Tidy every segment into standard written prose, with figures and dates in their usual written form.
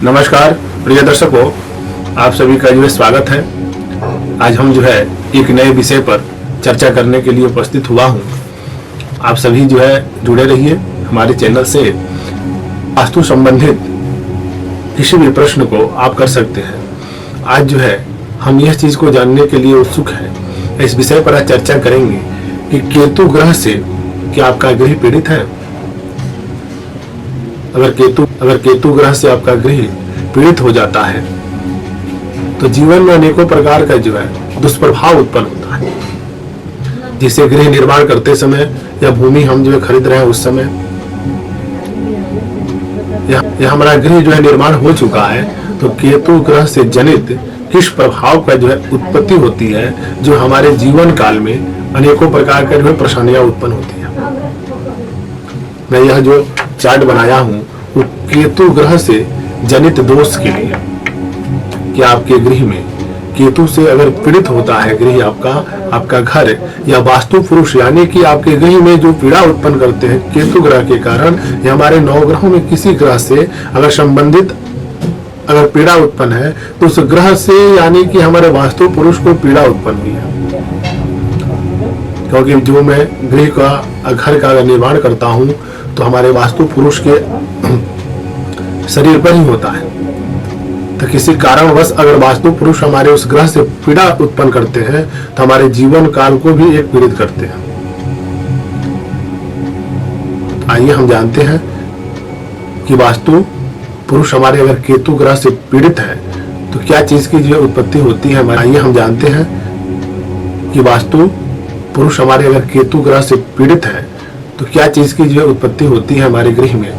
नमस्कार प्रिय दर्शकों, आप सभी का स्वागत है। आज हम एक नए विषय पर चर्चा करने के लिए उपस्थित हुआ हूं। आप सभी जुड़े रहिए हमारे चैनल से। वास्तु संबंधित किसी भी प्रश्न को आप कर सकते हैं। आज हम यह चीज को जानने के लिए उत्सुक हैं। इस विषय पर आज चर्चा करेंगे कि केतु ग्रह से क्या आपका गृह पीड़ित है। अगर केतु ग्रह से आपका गृह पीड़ित हो जाता है तो जीवन में अनेकों प्रकार का दुष्प्रभाव उत्पन्न होता है। जिसे गृह निर्माण करते समय या भूमि हम खरीद रहे हैं उस समय या हमारा गृह निर्माण हो चुका है तो केतु ग्रह से जनित किस प्रभाव का उत्पत्ति होती है, जो हमारे जीवन काल में अनेकों प्रकार का परेशानियां उत्पन्न होती है। मैं यह जो चार्ट बनाया हूं वो केतु ग्रह से जनित दोष के लिए, कि आपके गृह में केतु से अगर पीड़ित होता है गृह आपका घर या वास्तु पुरुष, यानी कि आपके गृह में जो पीड़ा उत्पन्न करते हैं केतु ग्रह के कारण, या हमारे 9 ग्रहों में किसी ग्रह से अगर संबंधित अगर पीड़ा उत्पन्न है तो उस ग्रह से यानी कि हमारे वास्तु पुरुष को पीड़ा उत्पन्न हुई है। क्योंकि जो मैं गृह का घर का निर्माण करता हूं तो हमारे वास्तु पुरुष के शरीर पर ही होता है। तो किसी कारणवश अगर वास्तु पुरुष हमारे उस ग्रह से पीड़ा उत्पन्न करते हैं तो हमारे जीवन काल को भी एक पीड़ित करते हैं। आइए हम जानते हैं कि वास्तु पुरुष हमारे अगर केतु ग्रह से पीड़ित है तो क्या चीज की उत्पत्ति होती है। आइए हम जानते हैं कि वास्तु पुरुष हमारे अगर केतु ग्रह से पीड़ित है तो क्या चीज की उत्पत्ति होती है हमारे गृह में,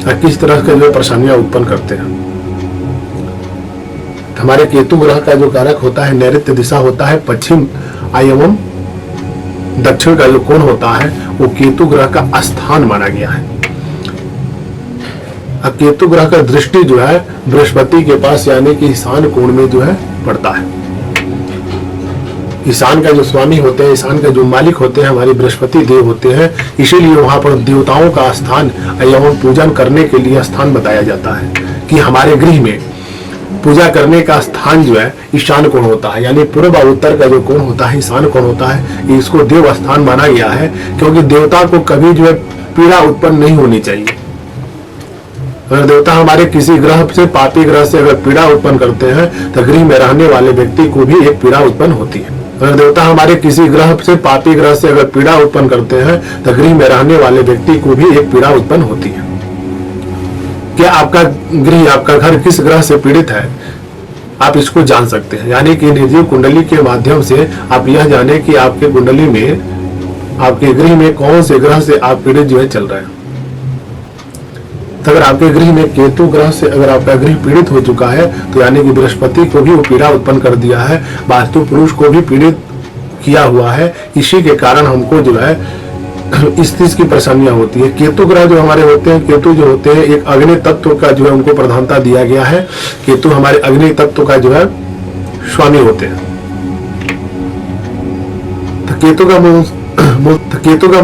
और किस तरह का परेशानियां उत्पन्न करते हैं। तो हमारे केतु ग्रह का जो कारक होता है नैऋत्य दिशा होता है, पश्चिम एवं दक्षिण का जो कोण होता है वो केतु ग्रह का स्थान माना गया है। अब केतु ग्रह का दृष्टि बृहस्पति के पास यानी कि ईशान कोण में पड़ता है। ईशान का जो स्वामी होते हैं, ईशान का जो मालिक होते हैं हमारे बृहस्पति देव होते हैं, इसीलिए वहां पर देवताओं का स्थान एवं पूजन करने के लिए स्थान बताया जाता है कि हमारे गृह में पूजा करने का स्थान ईशान कोण होता है, यानी पूर्व और उत्तर का जो कोण होता है ईशान कोण होता है। इसको देव स्थान माना गया है क्योंकि देवता को कभी पीड़ा उत्पन्न नहीं होनी चाहिए। अगर देवता हमारे किसी ग्रह से पापी ग्रह से अगर पीड़ा उत्पन्न करते हैं तो गृह में रहने वाले व्यक्ति को भी एक पीड़ा उत्पन्न होती है। अगर देवता हमारे किसी ग्रह से पापी ग्रह से अगर पीड़ा उत्पन्न करते हैं तो गृह में रहने वाले व्यक्ति को भी एक पीड़ा उत्पन्न होती है। क्या आपका गृह आपका घर किस ग्रह से पीड़ित है आप इसको जान सकते हैं, यानी कि निर्जीव कुंडली के माध्यम से आप यह जाने कि आपके कुंडली में आपके गृह में कौन से ग्रह से आप पीड़ित चल रहे हैं। तो अगर आपके गृह में केतु ग्रह से अगर आपका गृह पीड़ित हो चुका है तो यानी कि बृहस्पति को भी वो पीड़ा उत्पन्न कर दिया है, वास्तु पुरुष को भी पीड़ित किया हुआ है। इसी के कारण हमको इस चीज की परेशानियां होती है। केतु ग्रह जो हमारे होते हैं, केतु जो होते हैं एक अग्नि तत्व का उनको प्रधानता दिया गया है। केतु हमारे अग्नि तत्व का स्वामी होते हैं। तो केतु का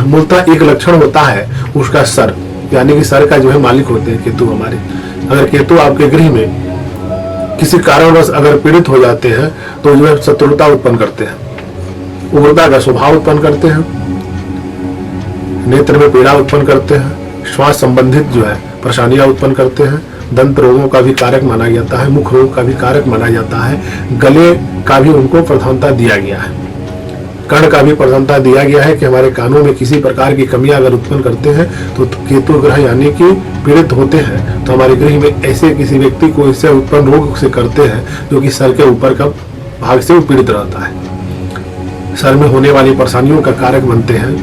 मूलतः एक लक्षण होता है उसका सर, यानी कि सर का मालिक होते हैं केतु हमारे। अगर केतु आपके गृह में किसी कारणवश अगर पीड़ित हो जाते हैं तो शत्रुता उत्पन्न करते हैं, उग्रता का स्वभाव उत्पन्न करते हैं, नेत्र में पीड़ा उत्पन्न करते हैं, श्वास संबंधित परेशानियां उत्पन्न करते हैं, दंत रोगों का भी कारक माना जाता है, मुख रोग का भी कारक माना जाता है, गले का भी उनको प्रधानता दिया गया है, कर्ण का भी प्रधानता दिया गया है कि हमारे कानों में किसी प्रकार की कमियां अगर उत्पन्न करते हैं तो केतु ग्रह यानी कि पीड़ित होते हैं तो हमारे गृह में ऐसे किसी व्यक्ति को इससे उत्पन्न रोग से करते हैं जो कि सर के ऊपर का भाग से वो पीड़ित रहता है, सर में होने वाली परेशानियों का कारक बनते हैं।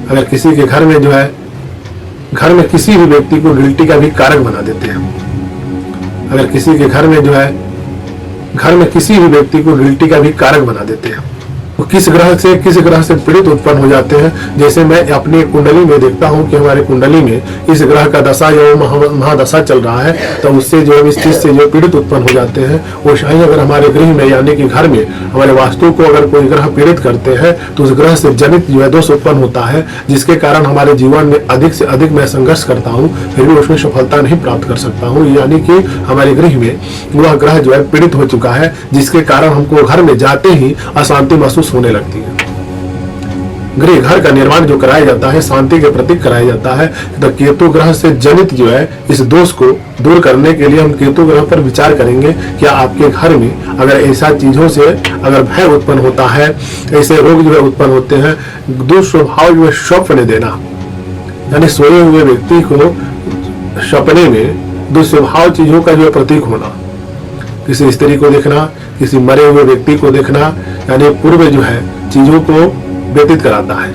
अगर किसी के घर में घर में किसी भी व्यक्ति को गिल्टी का भी कारक बना देते हैं। अगर किसी के घर में घर में किसी भी व्यक्ति को गिल्टी का भी कारक बना देते हैं। वो किस ग्रह से पीड़ित उत्पन्न हो जाते हैं। जैसे मैं अपनी कुंडली में देखता हूँ कि हमारे कुंडली में इस ग्रह का दशा या महादशा चल रहा है, तो उससे जो इस चीज से जो पीड़ित उत्पन्न हो जाते हैं, वो शायद अगर हमारे गृह में यानी कि घर में हमारे वास्तु को अगर कोई ग्रह पीड़ित करते हैं तो उस ग्रह से जनित जो है दोष उत्पन्न होता है, जिसके कारण हमारे जीवन में अधिक से अधिक मैं संघर्ष करता हूँ, फिर भी उसमें सफलता नहीं प्राप्त कर सकता हूँ। यानी कि हमारे गृह में वह ग्रह जो है पीड़ित हो चुका है, जिसके कारण हमको घर में जाते ही अशांति महसूस होने लगती है। गृह घर का निर्माण जो कराया जाता है शांति के प्रतीक कराया जाता है। तो केतु ग्रह से जनित जो है इस दोष को दूर करने के लिए हम केतु ग्रह पर विचार करेंगे। क्या आपके घर में अगर ऐसा चीजों से अगर भय उत्पन्न होता है, ऐसे रोग जो है उत्पन्न होते हैं, दुस्वभाव जो है स्वप्न देना, यानी सोए हुए व्यक्ति को सपने में दुस्वभाव चीजों का जो है प्रतीक होना, किसी स्त्री को देखना, किसी मरे हुए व्यक्ति को देखना, यानी पूर्व जो है चीजों को व्यतीत कराता है।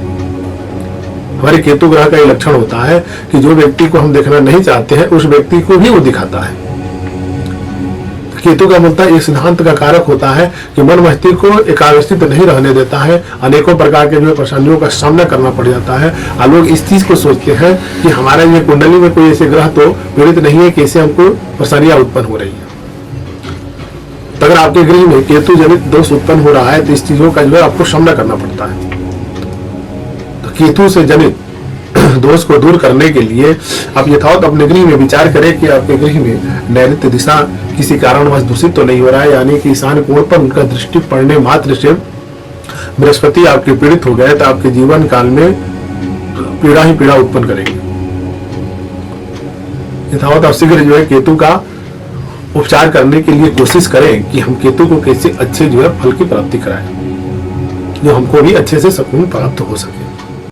हमारे केतु ग्रह का ये लक्षण होता है कि जो व्यक्ति को हम देखना नहीं चाहते हैं उस व्यक्ति को भी वो दिखाता है। केतु का मूलतः एक सिद्धांत का कारक होता है कि मन मस्तिष्क को एकाग्रचित नहीं रहने देता है, अनेकों प्रकार के जो परेशानियों का सामना करना पड़ जाता है। और लोग इस चीज को सोचते हैं कि हमारे ये कुंडली में कोई ऐसे ग्रह तो पीड़ित नहीं है, कैसे हमको परेशानियां उत्पन्न हो रही है। तो अगर आपके गृह में केतु जनित दोष उत्पन्न हो रहा है तो इस चीजों का जो है आपको सामना करना पड़ता है। तो केतु से जनित दोष को दूर करने के लिए आप यथावत अपने गृह में विचार करें कि आपके गृह में नैऋत्य दिशा किसी कारणवश दूषित तो नहीं हो रहा है, यानी कि ईशान कोण पर उनका दृष्टि पड़ने मात्र से बृहस्पति आपके पीड़ित हो गए तो आपके जीवन काल में पीड़ा ही पीड़ा उत्पन्न करेंगे। यथावत आप शीघ्र जो है केतु का उपचार करने के लिए कोशिश करें कि हम केतु को कैसे अच्छे जो है फल की प्राप्ति कराएं, जो हमको भी अच्छे से सुकून प्राप्त हो सके।